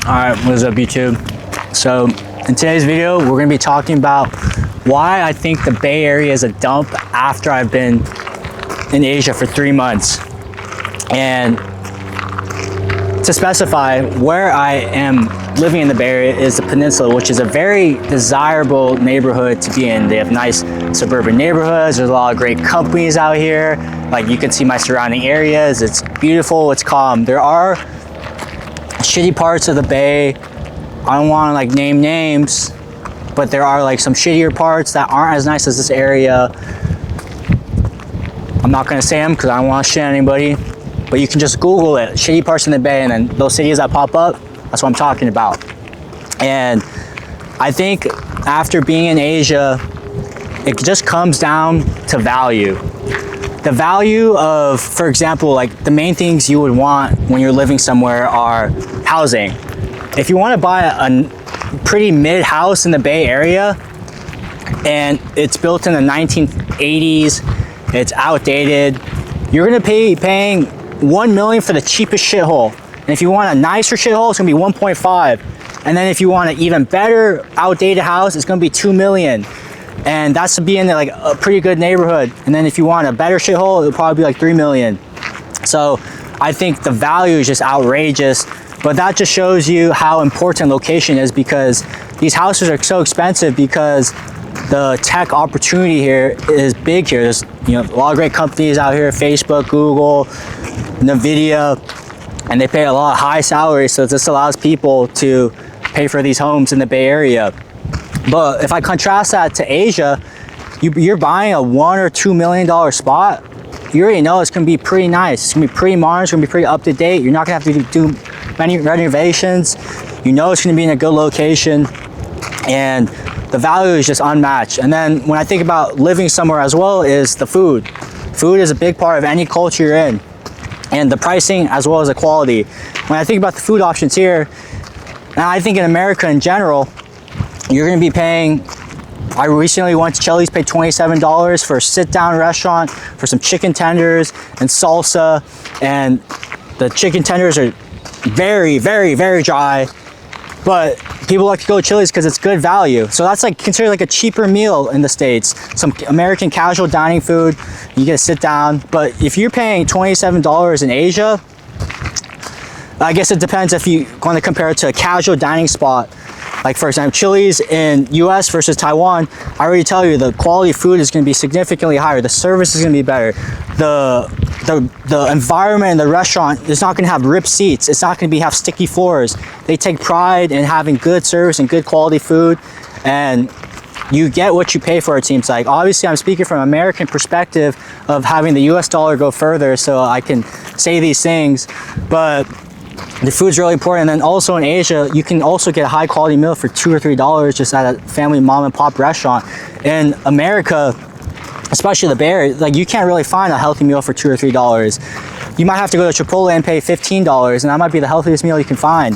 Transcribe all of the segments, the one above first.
Alright, what's up YouTube? So in today's video we're going to be talking about why I think the Bay Area is a dump after I've been in Asia for 3 months. And to specify, where I am living in the Bay Area is the Peninsula, which is a very desirable neighborhood to be in. They have nice suburban neighborhoods. There's a lot of great companies out here. Like, you can see my surrounding areas. It's beautiful, it's calm. There are shitty parts of the Bay. I don't want to like name names, but there are like some shittier parts that aren't as nice as this area. I'm not going to say them because I don't want to shit anybody, but you can just Google it, shitty parts in the Bay, and then those cities that pop up, that's what I'm talking about. And I think after being in Asia, it just comes down to value. The value of, for example, like the main things you would want when you're living somewhere are housing. If you want to buy a pretty mid house in the Bay Area and it's built in the 1980s, it's outdated, you're going to be paying $1 million for the cheapest shithole. And if you want a nicer shithole, it's going to be 1.5. And then if you want an even better outdated house, it's going to be $2 million. And that's to be in like a pretty good neighborhood. And then if you want a better shithole, it'll probably be like 3 million. So I think the value is just outrageous, but that just shows you how important location is, because these houses are so expensive because the tech opportunity here is big here. There's a lot of great companies out here, Facebook, Google, Nvidia, and they pay a lot of high salaries. So this allows people to pay for these homes in the Bay Area. But if I contrast that to Asia, you're buying a $1 or $2 million spot, you already know it's going to be pretty nice. It's going to be pretty modern. It's going to be pretty up to date. You're not going to have to do many renovations. You know it's going to be in a good location, and the value is just unmatched. And then when I think about living somewhere as well, is the food. Food is a big part of any culture you're in, and the pricing as well as the quality. When I think about the food options here, and I think in America in general, you're going to be paying, I recently went to Chili's, paid $27 for a sit-down restaurant for some chicken tenders and salsa. And the chicken tenders are very, very, very dry. But people like to go to Chili's because it's good value. So that's like considered like a cheaper meal in the States. Some American casual dining food, you get to sit down. But if you're paying $27 in Asia, I guess it depends if you want to compare it to a casual dining spot. Like, for example, Chili's in US versus Taiwan, I already tell you the quality of food is going to be significantly higher. The service is going to be better. The environment in the restaurant is not going to have ripped seats. It's not going to have sticky floors. They take pride in having good service and good quality food, and you get what you pay for, it seems like. Obviously, I'm speaking from an American perspective of having the US dollar go further, so I can say these things, but the food's really important. And then also in Asia, you can also get a high quality meal for $2 or $3 just at a family mom and pop restaurant. In America, especially the Bay Area, like, you can't really find a healthy meal for $2 or $3. You might have to go to Chipotle and pay $15, and that might be the healthiest meal you can find.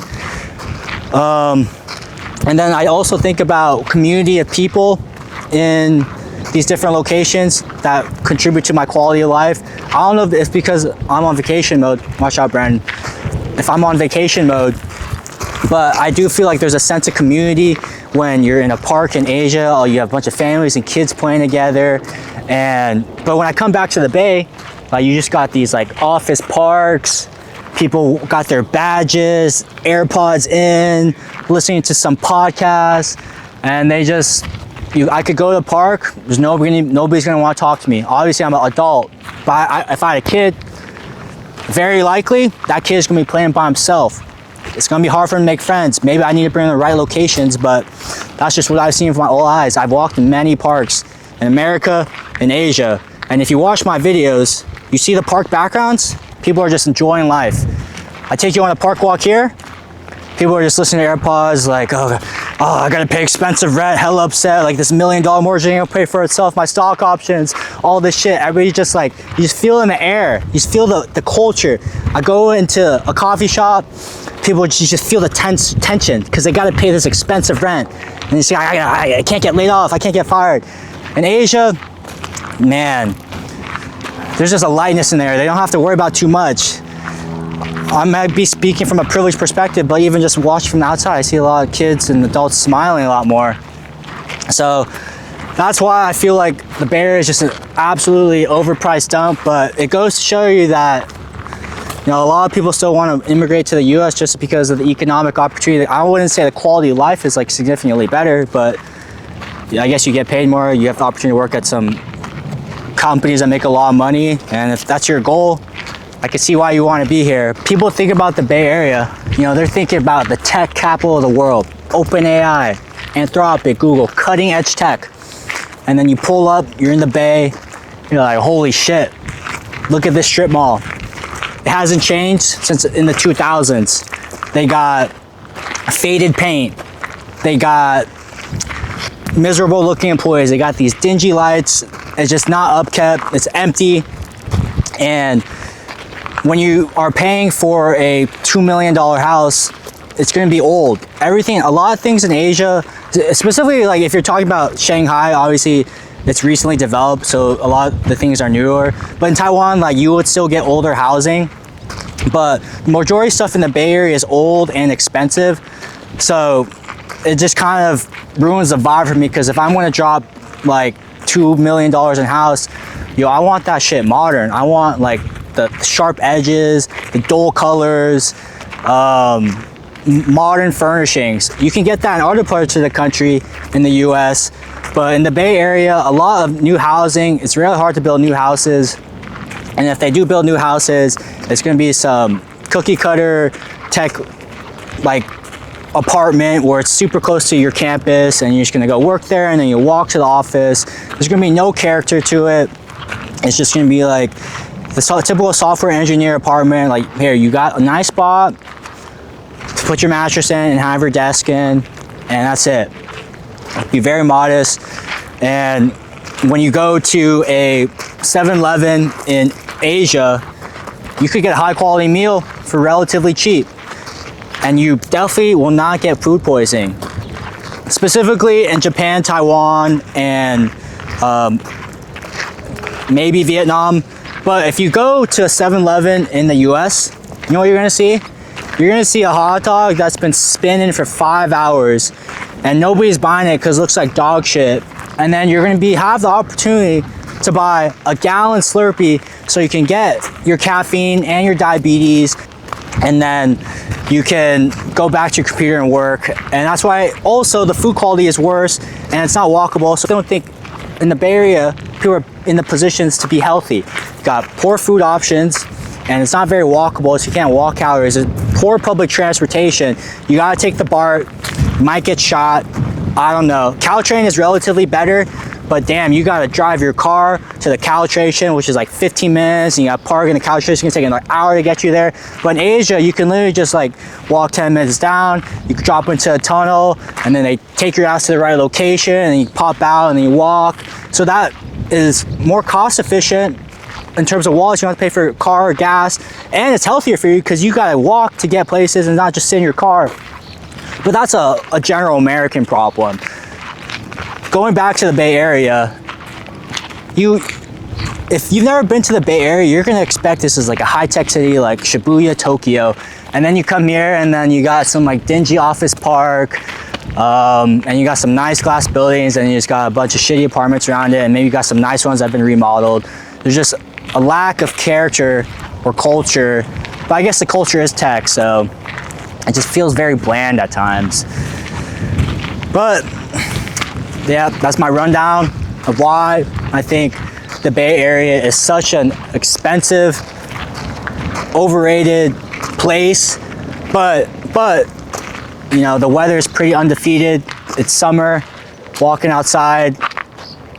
And then I also think about community of people in these different locations that contribute to my quality of life. I don't know if it's because I'm on vacation mode. Watch out, Brandon. If I'm on vacation mode, but I do feel like there's a sense of community when you're in a park in Asia, or you have a bunch of families and kids playing together. But when I come back to the Bay, you just got these like office parks, people got their badges, AirPods in, listening to some podcasts, and I could go to the park, there's nobody's gonna want to talk to me. Obviously I'm an adult, but if I had a kid, very likely that kid is going to be playing by himself. It's going to be hard for him to make friends. Maybe I need to bring him to the right locations, but that's just what I've seen with my old eyes. I've walked in many parks in America and Asia, and if you watch my videos, you see the park backgrounds, people are just enjoying life. I take you on a park walk here, people are just listening to AirPods, like, oh, I gotta pay expensive rent, hella upset, like this $1 million mortgage ain't gonna pay for itself, my stock options, all this shit. Everybody's just like, you just feel in the air, you just feel the culture. I go into a coffee shop, people just feel the tension because they gotta pay this expensive rent. And you say, I can't get laid off, I can't get fired. In Asia, man, there's just a lightness in there. They don't have to worry about too much. I might be speaking from a privileged perspective, but even just watching from the outside, I see a lot of kids and adults smiling a lot more. So that's why I feel like the Bay Area is just an absolutely overpriced dump, but it goes to show you that, you know, a lot of people still want to immigrate to the US just because of the economic opportunity. I wouldn't say the quality of life is like significantly better, but I guess you get paid more, you have the opportunity to work at some companies that make a lot of money, and if that's your goal, I can see why you want to be here. People think about the Bay Area, you know, they're thinking about the tech capital of the world, OpenAI, Anthropic, Google, cutting edge tech. And then you pull up, you're in the Bay, you're like, holy shit, look at this strip mall. It hasn't changed since in the 2000s. They got faded paint. They got miserable looking employees. They got these dingy lights. It's just not upkept. It's empty. And when you are paying for a $2 million house, it's going to be old. Everything, a lot of things in Asia, specifically like if you're talking about Shanghai, obviously it's recently developed, so a lot of the things are newer. But in Taiwan, like you would still get older housing, but the majority of stuff in the Bay Area is old and expensive. So it just kind of ruins the vibe for me, because if I'm going to drop like $2 million in house, yo, I want that shit modern. I want like the sharp edges, the dull colors, modern furnishings. You can get that in other parts of the country in the US, but in the Bay Area, a lot of new housing, it's really hard to build new houses. And if they do build new houses, it's going to be some cookie cutter tech like apartment where it's super close to your campus and you're just going to go work there and then you walk to the office. There's going to be no character to it. It's just going to be like the typical software engineer apartment. Like, here, you got a nice spot to put your mattress in and have your desk in, and that's it. Be very modest. And when you go to a 7-Eleven in Asia, you could get a high quality meal for relatively cheap, and you definitely will not get food poisoning. Specifically in Japan, Taiwan, and maybe Vietnam. But if you go to a 7-Eleven in the US, you know what you're gonna see? You're gonna see a hot dog that's been spinning for 5 hours and nobody's buying it because it looks like dog shit. And then you're gonna have the opportunity to buy a gallon Slurpee so you can get your caffeine and your diabetes, and then you can go back to your computer and work. And that's why also the food quality is worse and it's not walkable. So I don't think in the Bay Area people are in the positions to be healthy. You got poor food options and it's not very walkable, so you can't walk calories. There's poor public transportation. You gotta take the BART, you might get shot, I don't know. Caltrain is relatively better, but damn, you gotta drive your car to the Caltration, which is like 15 minutes, and you gotta park in the Caltration, it's gonna take another hour to get you there. But in Asia, you can literally just like walk 10 minutes down, you can drop into a tunnel, and then they take your ass to the right location, and you pop out, and then you walk. So that is more cost efficient in terms of wallets. You don't have to pay for car or gas, and it's healthier for you because you gotta walk to get places and not just sit in your car. But that's a general American problem. Going back to the Bay Area, if you've never been to the Bay Area, you're gonna expect this is like a high-tech city like Shibuya, Tokyo, and then you come here and then you got some like dingy office park, and you got some nice glass buildings, and you just got a bunch of shitty apartments around it, and maybe you got some nice ones that have been remodeled. There's just a lack of character or culture, but I guess the culture is tech, so it just feels very bland at times. But yeah, that's my rundown of why I think the Bay Area is such an expensive, overrated place. But you know, the weather is pretty undefeated. It's summer, walking outside,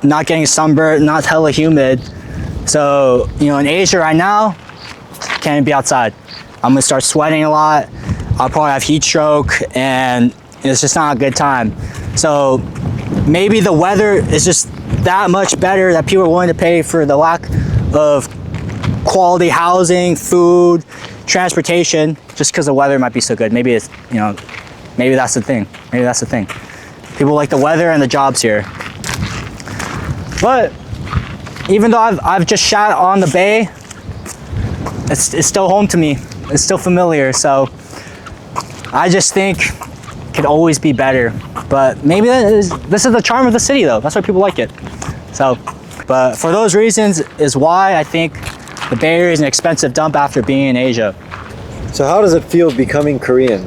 not getting sunburned, not hella humid. So, you know, in Asia right now, can't be outside. I'm gonna start sweating a lot. I'll probably have heat stroke, and it's just not a good time. So maybe the weather is just that much better that people are willing to pay for the lack of quality housing, food, transportation, just because the weather might be so good. Maybe it's, you know, maybe that's the thing. Maybe that's the thing. People like the weather and the jobs here. But even though I've just shat on the Bay, it's still home to me. it's still familiar. So I just think it could always be better. But maybe this is the charm of the city, though. That's why people like it. So, but for those reasons is why I think the Bay Area is an expensive dump after being in Asia. So how does it feel becoming Korean?